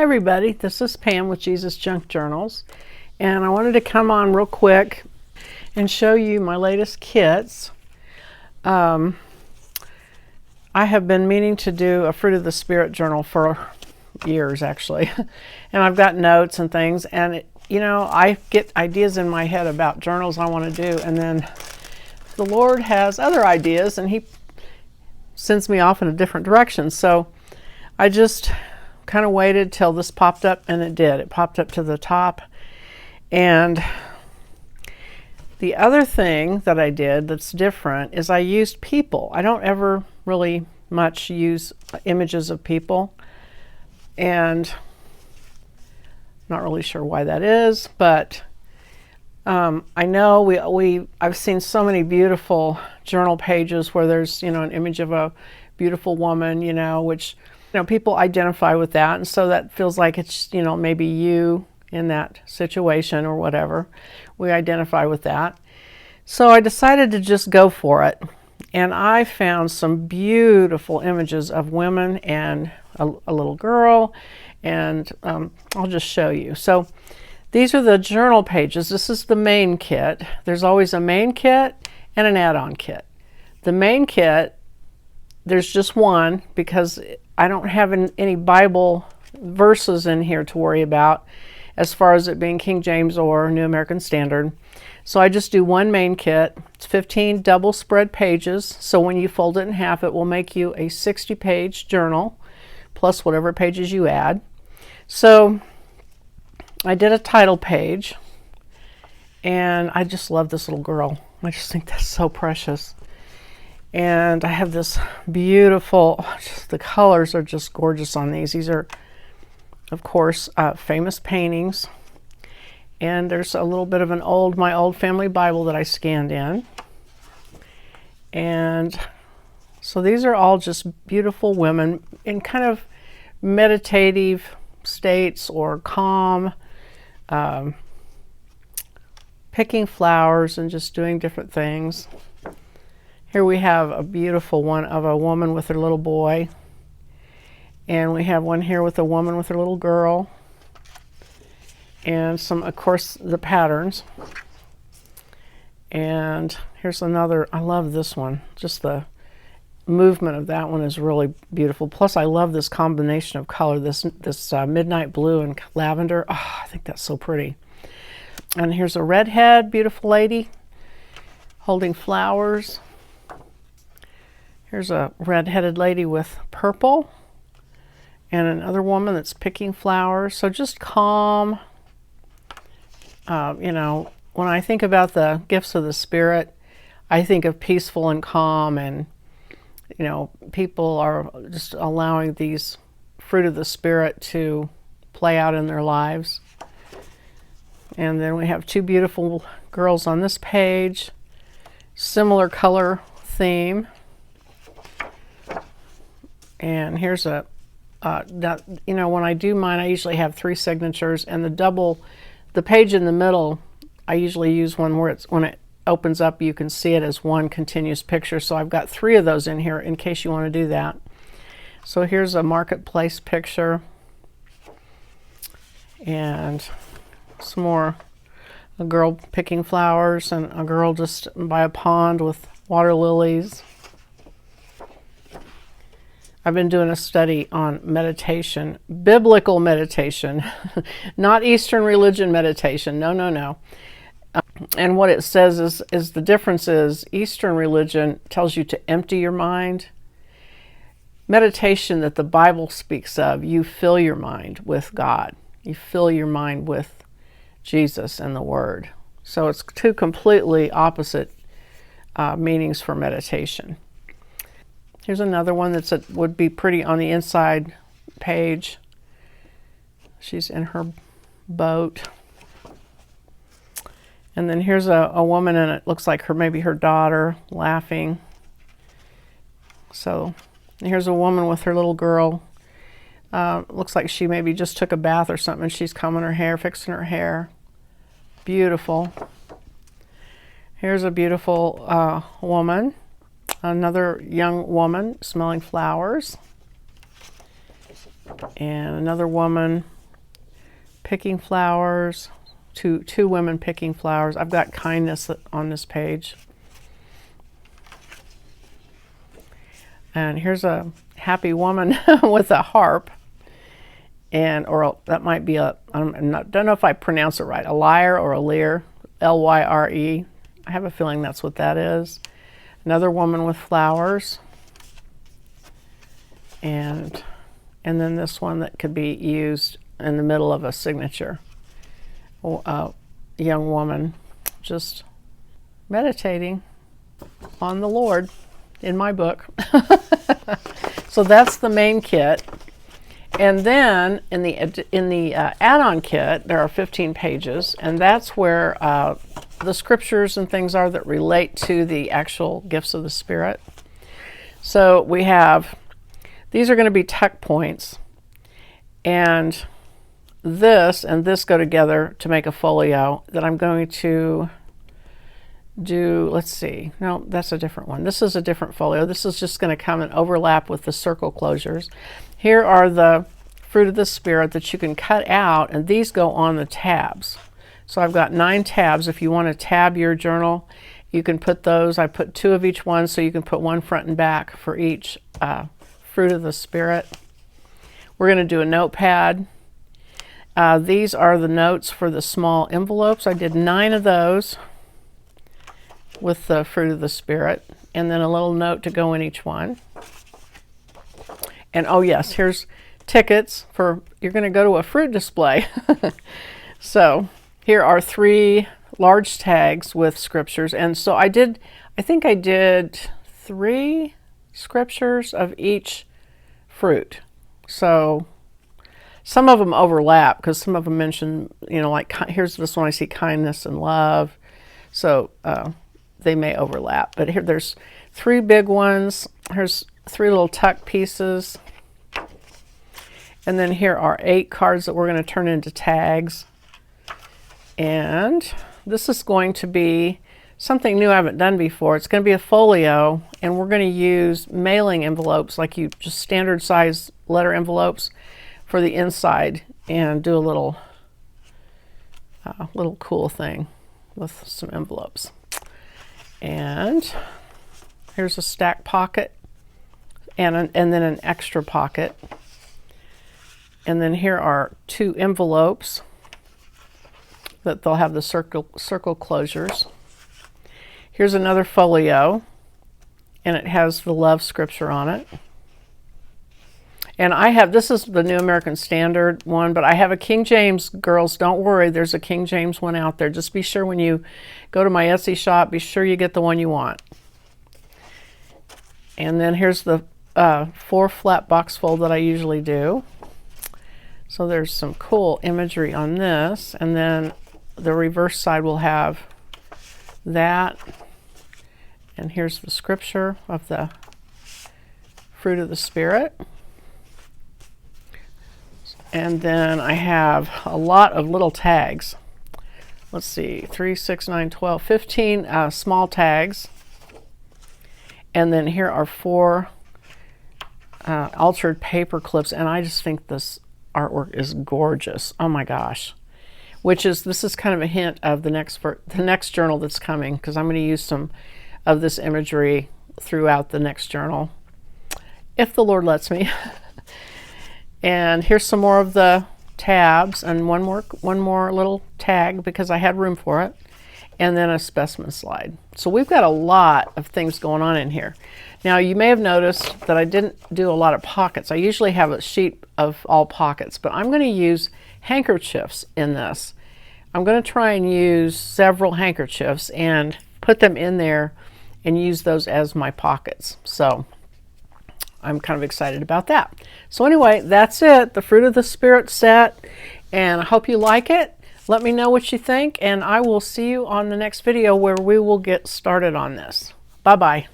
Hi everybody, this is Pam with Jesusjunkjournals, and I wanted to come on real quick and show you my latest kits. I have been meaning to do a Fruit of the Spirit journal for years actually, and I've got notes and things, and I get ideas in my head about journals I want to do, and then the Lord has other ideas and He sends me off in a different direction. So I just kind of waited till this popped up, and it did. It popped up to the top. And the other thing that I did that's different is I used people. I don't ever really much use images of people, and not really sure why that is, but I know I've seen so many beautiful journal pages where there's an image of a beautiful woman, which people identify with that, and so that feels like it's maybe you in that situation or whatever. We identify with that. So I decided to just go for it, and I found some beautiful images of women and a little girl, and I'll just show you. So these are the journal pages. This is the main kit. There's always a main kit and an add-on kit. The main kit, there's just one because I don't have any Bible verses in here to worry about as far as it being King James or New American Standard. So I just do one main kit. It's 15 double spread pages. So when you fold it in half, it will make you a 60-page journal plus whatever pages you add. So I did a title page, and I just love this little girl. I just think that's so precious. And I have this beautiful, the colors are just gorgeous on these. These are, of course, famous paintings. And there's a little bit of my old family Bible that I scanned in. And so these are all just beautiful women in kind of meditative states or calm, picking flowers and just doing different things. Here we have a beautiful one of a woman with her little boy. And we have one here with a woman with her little girl. And some, of course, the patterns. And here's another. I love this one. Just the movement of that one is really beautiful. Plus, I love this combination of color, this midnight blue and lavender. Oh, I think that's so pretty. And here's a redhead, beautiful lady holding flowers. Here's a red-headed lady with purple, and another woman that's picking flowers. So just calm. When I think about the gifts of the Spirit, I think of peaceful and calm, and people are just allowing these fruit of the Spirit to play out in their lives. And then we have two beautiful girls on this page, similar color theme. And here's when I do mine, I usually have 3 signatures, and the page in the middle, I usually use one where when it opens up, you can see it as one continuous picture. So I've got 3 of those in here in case you want to do that. So here's a marketplace picture, and some more, a girl picking flowers and a girl just by a pond with water lilies. I've been doing a study on meditation, biblical meditation, not Eastern religion meditation. No. And what it says is the difference is Eastern religion tells you to empty your mind. Meditation that the Bible speaks of, you fill your mind with God. You fill your mind with Jesus and the Word. So it's 2 completely opposite meanings for meditation. Here's another one would be pretty on the inside page. She's in her boat. And then here's a woman, and it looks like maybe her daughter laughing. So here's a woman with her little girl. Looks like she maybe just took a bath or something, and she's combing her hair, fixing her hair. Beautiful. Here's a beautiful woman. Another young woman smelling flowers. and another woman picking flowers, two women picking flowers. I've got kindness on this page. And here's a happy woman with a harp, and that might be don't know if I pronounce it right, a lyre or a lyre, L-Y-R-E. I have a feeling that's what that is. Another woman with flowers, and then this one that could be used in the middle of a signature. A young woman just meditating on the Lord in my book. So that's the main kit. And then in the add-on kit, there are 15 pages, and that's where the scriptures and things are that relate to the actual gifts of the Spirit. So we have, these are going to be tuck points, and this go together to make a folio that I'm going to do. Let's see, no, that's a different one. This is a different folio. This is just going to come and overlap with the circle closures. Here are the fruit of the Spirit that you can cut out, and these go on the tabs. So I've got 9 tabs. If you want to tab your journal, you can put those. I put 2 of each one, so you can put one front and back for each fruit of the Spirit. We're going to do a notepad. These are the notes for the small envelopes. I did 9 of those with the fruit of the Spirit, and then a little note to go in each one. And oh yes, here's tickets for, you're going to go to a fruit display. So here are 3 large tags with scriptures. And so I think I did 3 scriptures of each fruit. So some of them overlap because some of them mention, like here's this one, I see kindness and love. So they may overlap, but here there's 3 big ones. Here's 3 little tuck pieces. And then here are 8 cards that we're going to turn into tags. And this is going to be something new I haven't done before. It's going to be a folio, and we're going to use mailing envelopes, like just standard size letter envelopes for the inside, and do a little cool thing with some envelopes. And here's a stack pocket, and then an extra pocket. And then here are 2 envelopes that they'll have the circle closures. Here's another folio, and it has the love scripture on it. And this is the New American Standard one, but I have a King James. Girls, don't worry, there's a King James one out there. Just be sure when you go to my Etsy shop, be sure you get the one you want. And then here's the 4 flat box fold that I usually do. So there's some cool imagery on this, and then the reverse side will have that. And here's the scripture of the fruit of the Spirit. And then I have a lot of little tags. Let's see, 3, 6, 9, 12, 15 small tags. And then here are 4 altered paper clips, and I just think this artwork is gorgeous. Oh my gosh. This is kind of a hint of the next journal that's coming, because I'm going to use some of this imagery throughout the next journal, if the Lord lets me. And here's some more of the tabs, and one more little tag because I had room for it, and then a specimen slide. So we've got a lot of things going on in here. Now you may have noticed that I didn't do a lot of pockets. I usually have a sheet of all pockets, but I'm going to use handkerchiefs in this. I'm going to try and use several handkerchiefs and put them in there and use those as my pockets. So I'm kind of excited about that. So anyway, that's it, the Fruit of the Spirit set, and I hope you like it. Let me know what you think, and I will see you on the next video where we will get started on this. Bye-bye.